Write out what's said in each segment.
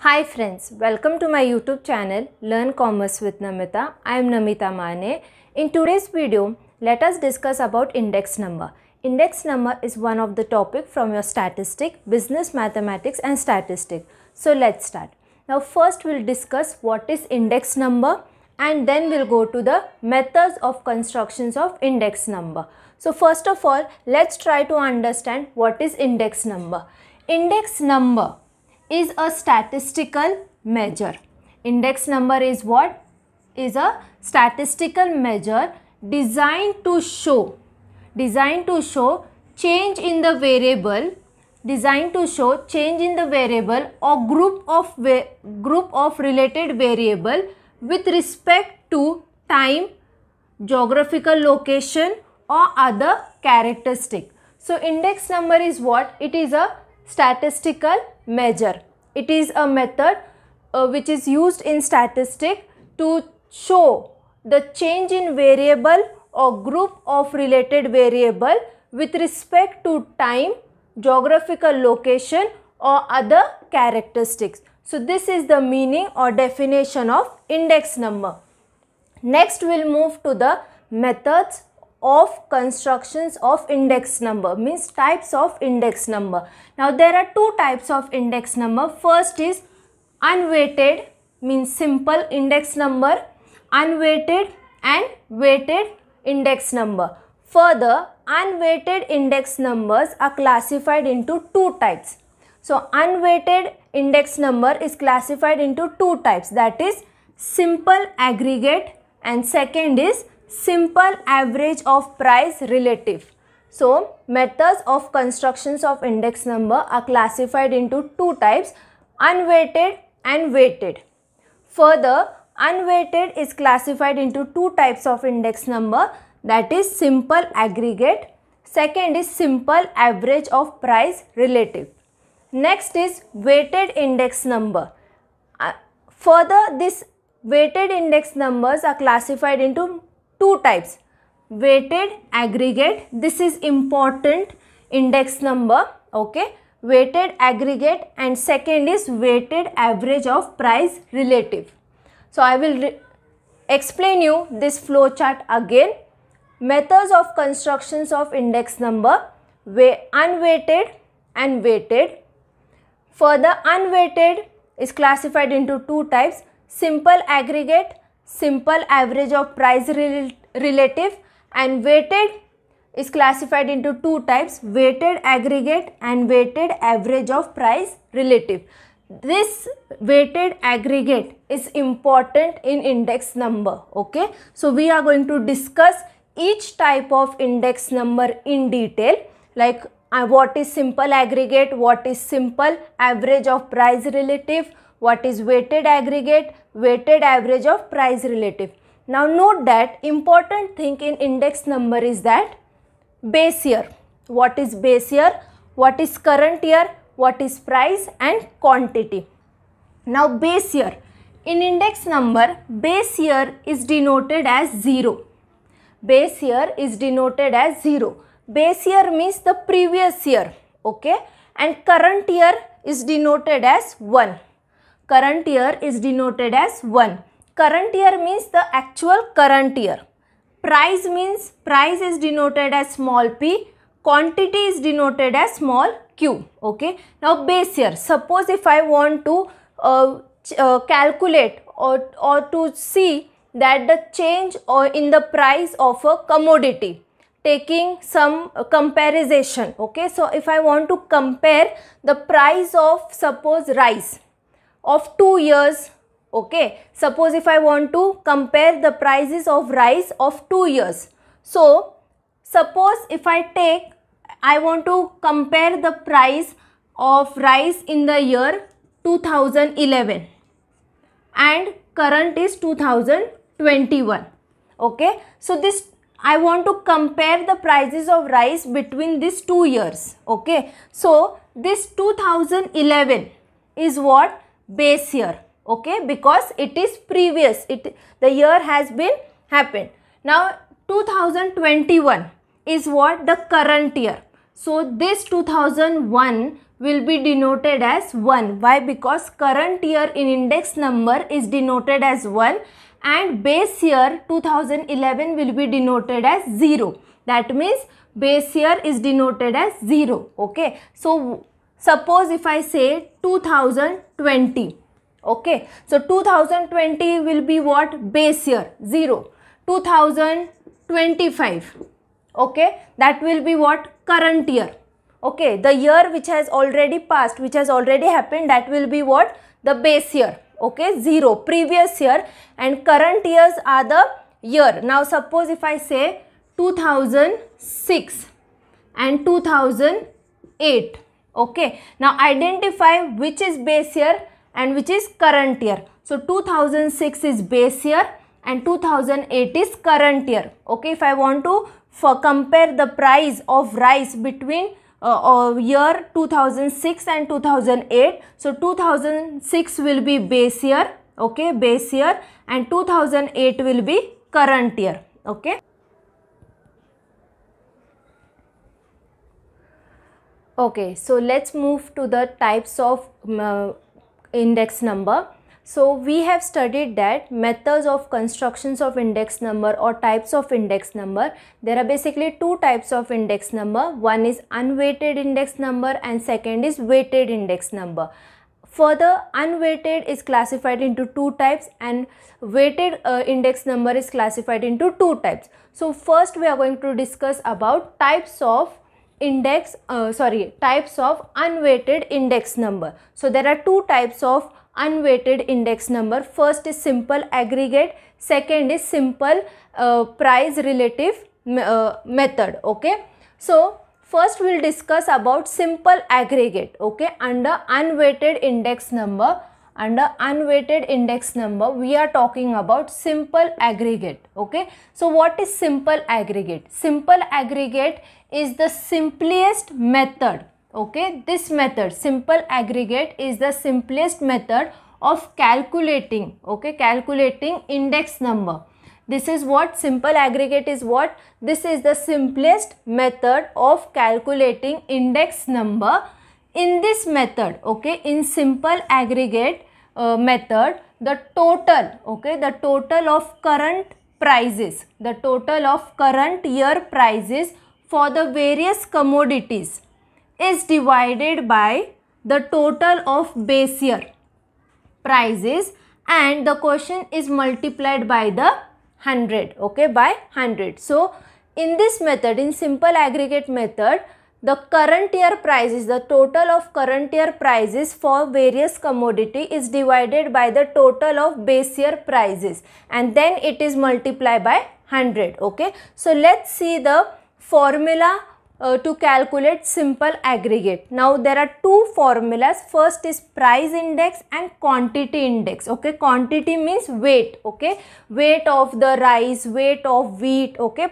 Hi friends, welcome to my YouTube channel Learn Commerce with Namita. I am Namita Mane. In today's video, let us discuss about index number. Index number is one of the topic from your statistic, business mathematics and statistics. So let's start. Now first we'll discuss what is index number and then we'll go to the methods of constructions of index number. So first of all, let's try to understand what is index number. Index number is a statistical measure. Index number is what? Is a statistical measure designed to show change in the variable, or group of related variable with respect to time, geographical location or other characteristic. So index number is what? It is a statistical measure. It is a method which is used in statistics to show the change in variable or group of related variable with respect to time, geographical location or other characteristics. So this is the meaning or definition of index number. Next we'll move to the methods of constructions of index number, means types of index number. Now there are two types of index number. First is unweighted, means simple index number, unweighted and weighted index number. Further, unweighted index numbers are classified into two types. So unweighted index number is classified into two types, that is simple aggregate and second is simple average of price relative. So methods of constructions of index number are classified into two types, unweighted and weighted. Further, unweighted is classified into two types of index number, that is simple aggregate, second is simple average of price relative. Next is weighted index number. Further, this weighted index numbers are classified into two types, weighted aggregate, this is important index number, okay, weighted aggregate, and second is weighted average of price relative. So I will explain you this flow chart again. Methods of constructions of index number, unweighted and weighted. Further, unweighted is classified into two types, simple aggregate, simple average of price relative, and weighted is classified into two types, weighted aggregate and weighted average of price relative. This weighted aggregate is important in index number, okay. So we are going to discuss each type of index number in detail, like what is simple aggregate, what is simple average of price relative, what is weighted aggregate, weighted average of price relative. Now note that important thing in index number is that base year. What is base year? What is current year? What is price and quantity? Now base year. In index number, base year is denoted as 0. Base year is denoted as 0. Base year means the previous year, okay, and current year is denoted as 1. Current year is denoted as 1. Current year means the actual current year. Price means price is denoted as small p. Quantity is denoted as small q. Okay. Now base year. Suppose if I want to calculate or to see that the change in the price of a commodity, taking some comparison. Okay. So if I want to compare the price of suppose rice of 2 years, okay, suppose if I want to compare the prices of rice of 2 years. So suppose if I want to compare the price of rice in the year 2011 and current is 2021, okay. So this I want to compare the prices of rice between these 2 years, okay. So this 2011 is what? Base year, okay, because it is previous, the year has been happened. Now 2021 is what? The current year. So this 2001 will be denoted as 1. Why? Because current year in index number is denoted as 1 and base year 2011 will be denoted as 0. That means base year is denoted as 0. Okay. So suppose if I say 2020. Okay. So 2020 will be what? Base year 0. 2025. Okay. That will be what? Current year. Okay. The year which has already passed, which has already happened, that will be what? The base year. Okay. 0. Previous year, and current years are the year. Now suppose if I say 2006 and 2008. Okay. Now identify which is base year and which is current year. So 2006 is base year and 2008 is current year. Okay. If I want to compare the price of rice between year 2006 and 2008, so 2006 will be base year. Okay. Base year, and 2008 will be current year. Okay. Okay, so let's move to the types of index number. So we have studied that methods of constructions of index number or types of index number. There are basically two types of index number. One is unweighted index number and second is weighted index number. Further, unweighted is classified into two types and weighted index number is classified into two types. So first we are going to discuss about types of types of unweighted index number. So there are two types of unweighted index number. First is simple aggregate, second is simple price relative method. Okay. So first we will discuss about simple aggregate. Okay. Under unweighted index number, we are talking about simple aggregate. Okay. So what is simple aggregate? Simple aggregate is the simplest method. Okay. This method, simple aggregate, is the simplest method of calculating. Okay. Calculating index number. This is what simple aggregate is. What? This is the simplest method of calculating index number. In this method, okay, in simple aggregate method, the total, okay, the total of current prices, the total of current year prices for the various commodities is divided by the total of base year prices, and the question is multiplied by the 100. Okay, by 100. So in this method, in simple aggregate method, the current year prices, the total of current year prices for various commodity is divided by the total of base year prices, and then it is multiplied by 100. Okay. So let's see the formula to calculate simple aggregate. Now there are two formulas. First is price index and quantity index. Okay, quantity means weight. Okay, weight of the rice, weight of wheat. Okay,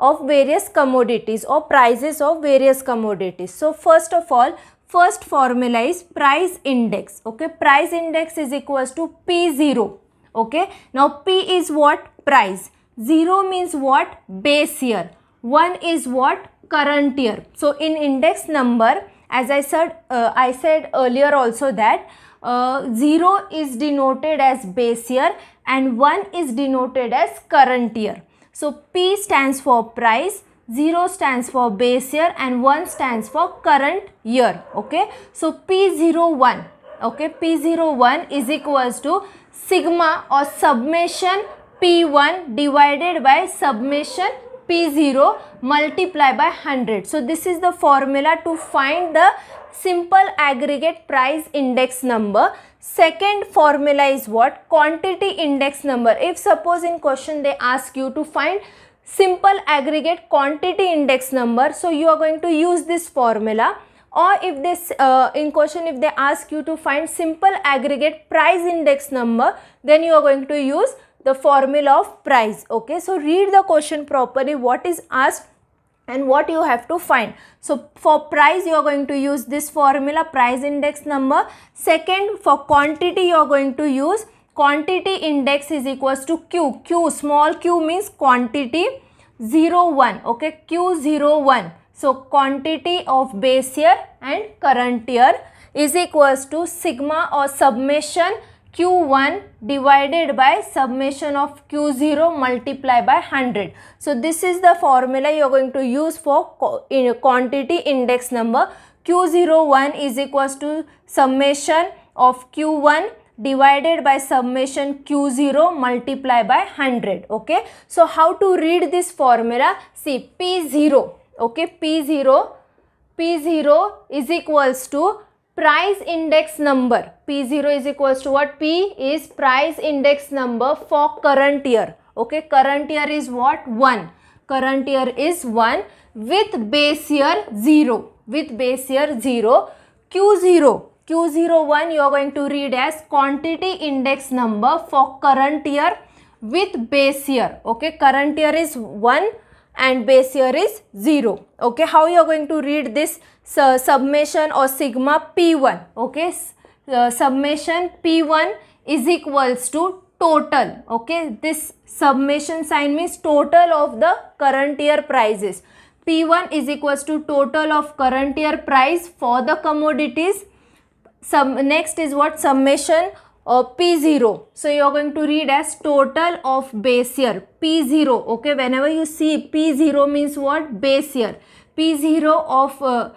of various commodities or prices of various commodities. So first of all, first formula is price index. Okay, price index is equals to P0. Okay, now P is what? Price. 0 means what? Base year. 1 is what? Current year. So in index number, as I said earlier also that 0 is denoted as base year and 1 is denoted as current year. So P stands for price, 0 stands for base year and 1 stands for current year. Okay. So P01, okay, P01 is equals to sigma or summation P1 divided by summation P0 multiply by 100. So this is the formula to find the simple aggregate price index number. Second formula is what? Quantity index number. If suppose in question they ask you to find simple aggregate quantity index number, so you are going to use this formula. Or if this in question if they ask you to find simple aggregate price index number, then you are going to use the formula of price. Okay, so read the question properly, what is asked and what you have to find. So for price you are going to use this formula, price index number. Second, for quantity you are going to use quantity index is equals to Q. Q, small q means quantity, 01. Okay, Q01. So quantity of base year and current year is equals to sigma or summation Q1 divided by summation of Q0 multiplied by 100. So this is the formula you are going to use for quantity index number. Q01 is equals to summation of Q1 divided by summation Q0 multiplied by 100. Okay. So how to read this formula? See, P0. Okay. P0 is equals to price index number. P0 is equals to what? P is price index number for current year. Okay. Current year is what? 1. Current year is 1 with base year 0. With base year 0. Q01 you are going to read as quantity index number for current year with base year. Okay. Current year is 1 and base year is 0. Okay. How you are going to read this summation or sigma P1? Okay. Summation P1 is equals to total. Okay. This summation sign means total of the current year prices. P1 is equals to total of current year price for the commodities. Next is what? Summation of P0. So you are going to read as total of base year. P0. Okay. Whenever you see P0 means what? Base year. P0 of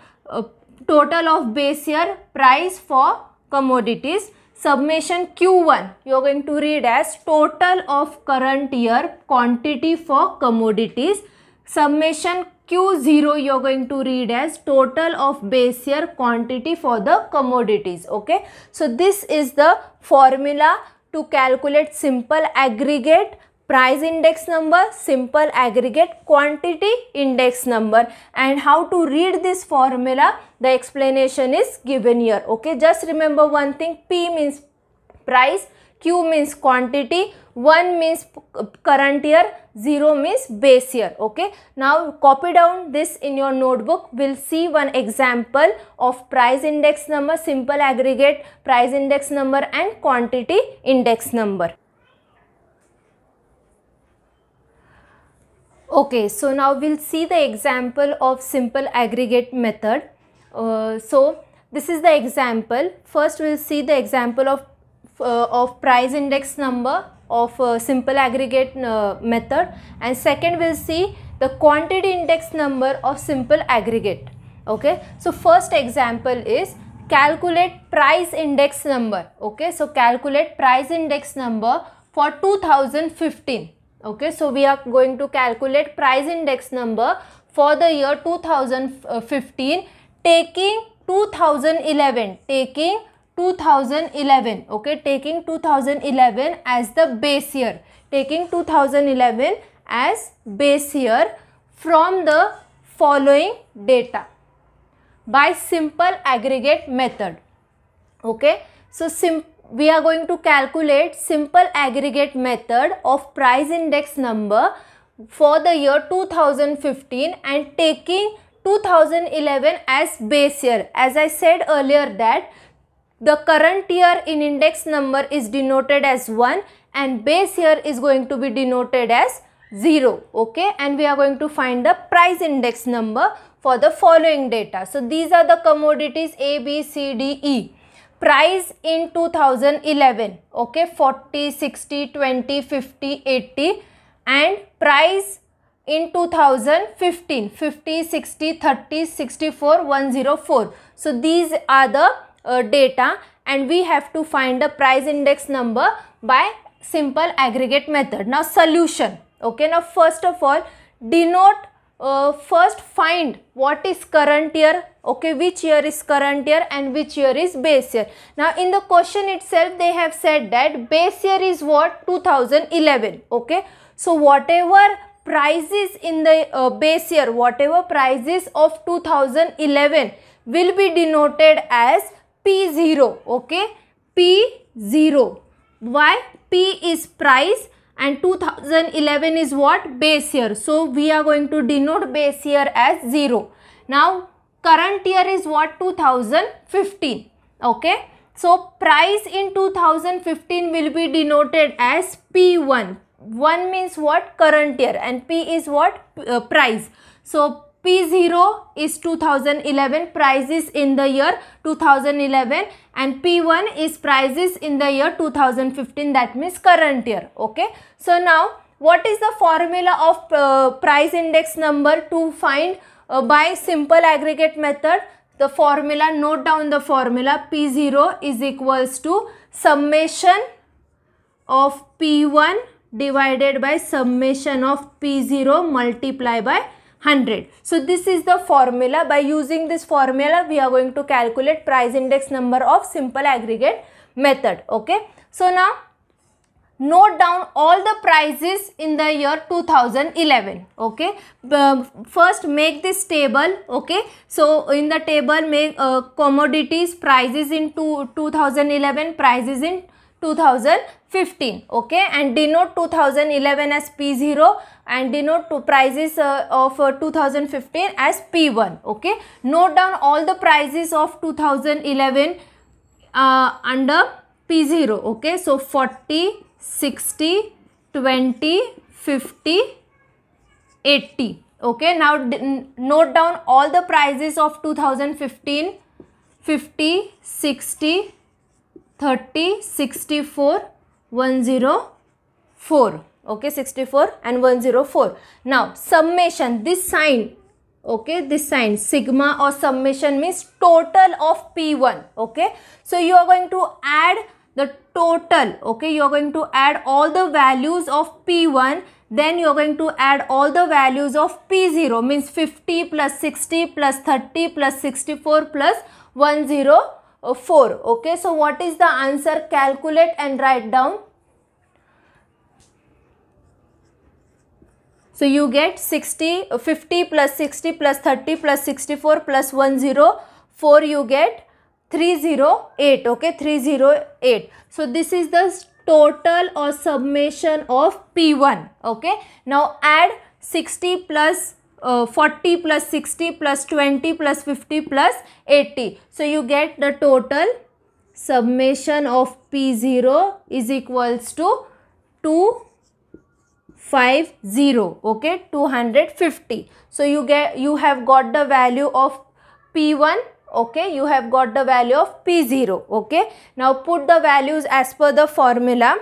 total of base year price for commodities. Summation Q1 you are going to read as total of current year quantity for commodities. Summation Q0 you are going to read as total of base year quantity for the commodities. Okay. So this is the formula to calculate simple aggregate price index number, simple aggregate quantity index number, and how to read this formula, the explanation is given here. Okay. Just remember one thing, P means price, Q means quantity, 1 means current year, 0 means base year. Okay. Now copy down this in your notebook. We'll see one example of price index number, simple aggregate price index number and quantity index number. Okay, so now we'll see the example of simple aggregate method. So this is the example. First we'll see the example of price index number of simple aggregate method, and second we'll see the quantity index number of simple aggregate. Okay, so first example is calculate price index number. Okay, so calculate price index number for 2015. Okay, so we are going to calculate price index number for the year 2015 taking 2011. Okay, taking 2011 as the base year. Taking 2011 as base year from the following data by simple aggregate method. Okay, so we are going to calculate simple aggregate method of price index number for the year 2015 and taking 2011 as base year. As I said earlier that the current year in index number is denoted as 1 and base year is going to be denoted as 0. Okay, and we are going to find the price index number for the following data. So these are the commodities A, B, C, D, E. Price in 2011, okay, 40, 60, 20, 50, 80, and price in 2015, 50, 60, 30, 64, 104. So these are the data, and we have to find the price index number by simple aggregate method. Now solution. Okay, now first of all denote, first find what is current year. Okay, which year is current year and which year is base year. Now in the question itself they have said that base year is what? 2011. Okay, so whatever prices in the base year, whatever prices of 2011 will be denoted as P0. Okay, P0. Why? P is price and 2011 is what? Base year. So we are going to denote base year as 0. Now current year is what? 2015. Okay, so price in 2015 will be denoted as P1. 1 means what? Current year, and P is what? Price. So P0 is 2011 prices in the year 2011 and P1 is prices in the year 2015, that means current year. Okay. So now what is the formula of price index number to find by simple aggregate method? The formula, note down the formula. P0 is equals to summation of P1 divided by summation of P0 multiply by 100. So this is the formula. By using this formula we are going to calculate price index number of simple aggregate method. Okay. So now note down all the prices in the year 2011. Okay. First make this table. Okay. So in the table make commodities prices in 2011, prices in 2015. Okay, and denote 2011 as P0 and denote prices of 2015 as P1. Okay, note down all the prices of 2011 under P0. Okay, so 40, 60, 20, 50, 80. Okay, now note down all the prices of 2015, 50, 60, 30, 64, 104. Okay, 64 and 104. Now summation, this sign, okay, this sign sigma or summation means total of P1. Okay, so you are going to add the total. Okay, you are going to add all the values of P1, then you are going to add all the values of P0, means 50 plus 60 plus 30 plus 64 plus 104. Okay, so what is the answer? Calculate and write down. So you get 50 plus 60 plus 30 plus 64 plus 104, you get 308. Okay, 308. So this is the total or summation of P1. Okay, now add 60 plus 40 plus 60 plus 20 plus 50 plus 80. So you get the total summation of P0 is equals to 250. Okay, 250. So you have got the value of P1. Okay, you have got the value of P0. Okay, now put the values as per the formula.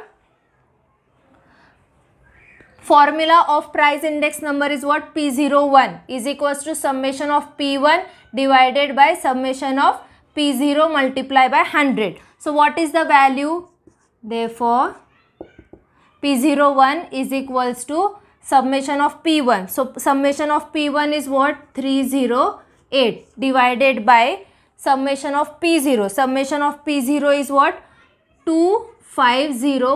Formula of price index number is what? P01 is equals to summation of P1 divided by summation of P0 multiplied by 100. So what is the value? Therefore P01 is equals to summation of P1. So summation of P1 is what? 308 divided by summation of P0. Summation of P0 is what? 250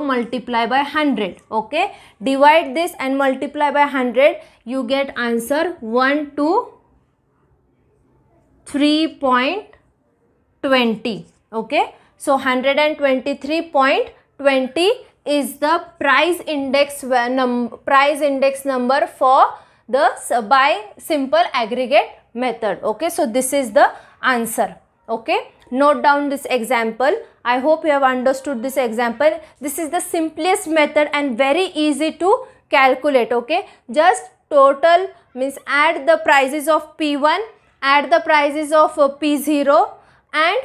multiplied by 100. Okay, divide this and multiply by 100, you get answer 123.20. Okay, so 123.20 is the price index number for the by simple aggregate method. Okay, so this is the answer. Okay, note down this example. I hope you have understood this example. This is the simplest method and very easy to calculate. Okay, just total means add the prices of P1, add the prices of P0 and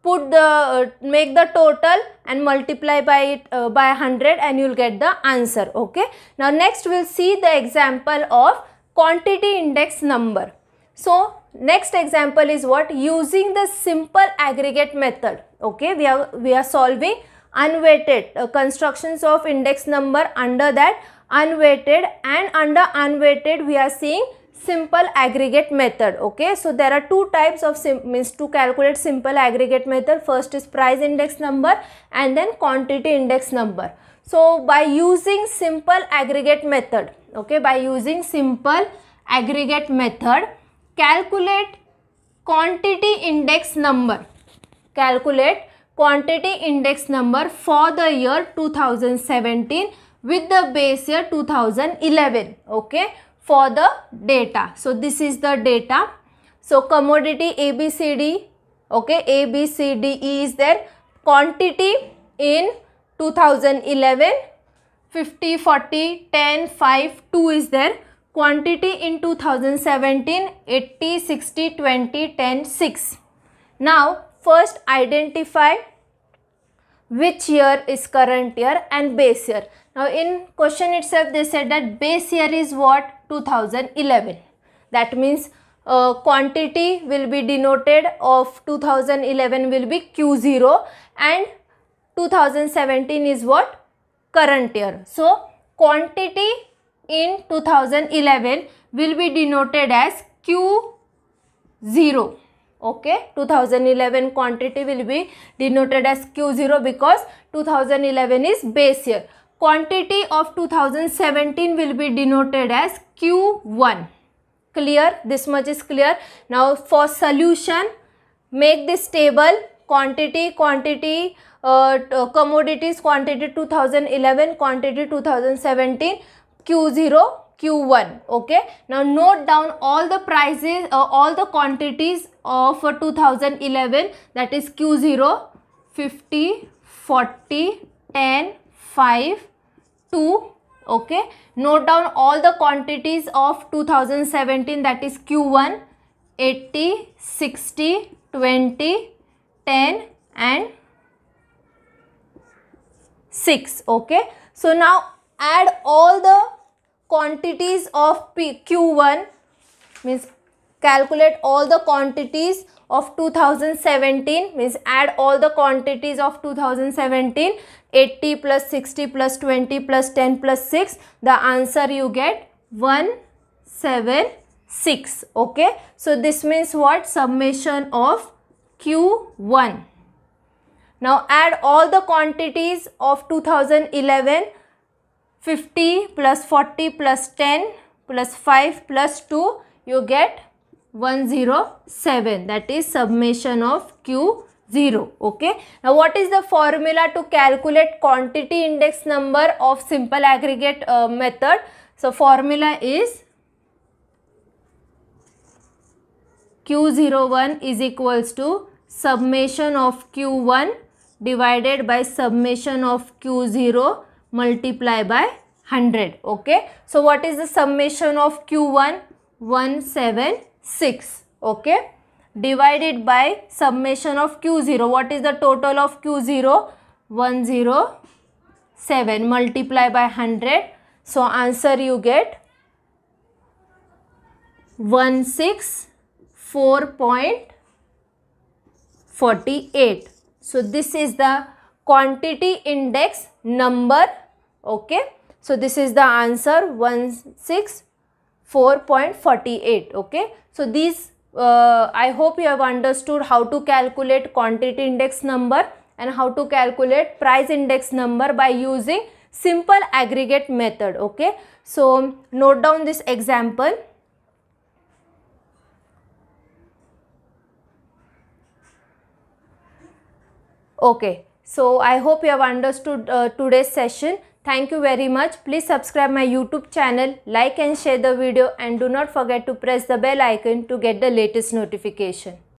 put the make the total and multiply by it by 100 and you will get the answer. Okay, now next we will see the example of quantity index number. So next example is what? Using the simple aggregate method. Okay, we are solving unweighted constructions of index number, under that unweighted, and under unweighted we are seeing simple aggregate method. Okay, so there are two types of means to calculate simple aggregate method. First is price index number and then quantity index number. So by using simple aggregate method, okay, by using simple aggregate method, calculate quantity index number. Calculate quantity index number for the year 2017 with the base year 2011. Okay, for the data. So this is the data. So commodity ABCD. Okay, ABCDE is there. Quantity in 2011 50, 40, 10, 5, 2 is there. quantity in 2017 80, 60, 20, 10, 6. Now first identify which year is current year and base year. Now in question itself they said that base year is what? 2011. That means quantity will be denoted of 2011 will be Q0 and 2017 is what? Current year. So quantity in 2011 will be denoted as Q0. Okay, 2011 quantity will be denoted as Q0 because 2011 is base year. Quantity of 2017 will be denoted as Q1. Clear? This much is clear. Now for solution, make this table: quantity, commodities quantity 2011, quantity 2017, Q0, Q1. Okay, now note down all the prices, all the quantities of 2011, that is Q0, 50, 40, 10, 5, 2. Okay, note down all the quantities of 2017, that is Q1, 80, 60, 20, 10 and 6. Okay, so now add all the quantities of Q1, means calculate all the quantities of 2017, means add all the quantities of 2017, 80 plus 60 plus 20 plus 10 plus 6, the answer you get 176. Okay, so this means what? Summation of Q1. Now add all the quantities of 2011, 50 plus 40 plus 10 plus 5 plus 2, you get 107. That is summation of Q0. Okay. Now what is the formula to calculate quantity index number of simple aggregate method? So formula is Q01 is equals to summation of Q1 divided by summation of Q0 multiply by 100. Okay, so what is the summation of Q1? 176. Okay, divided by summation of Q0. What is the total of Q0? 107 multiply by 100. So answer you get 164.48. So this is the quantity index number. Okay, so this is the answer, 164.48. Okay, so these I hope you have understood how to calculate quantity index number and how to calculate price index number by using simple aggregate method. Okay, so note down this example. Okay, so I hope you have understood today's session. Thank you very much. Please subscribe my YouTube channel, like and share the video, and do not forget to press the bell icon to get the latest notification.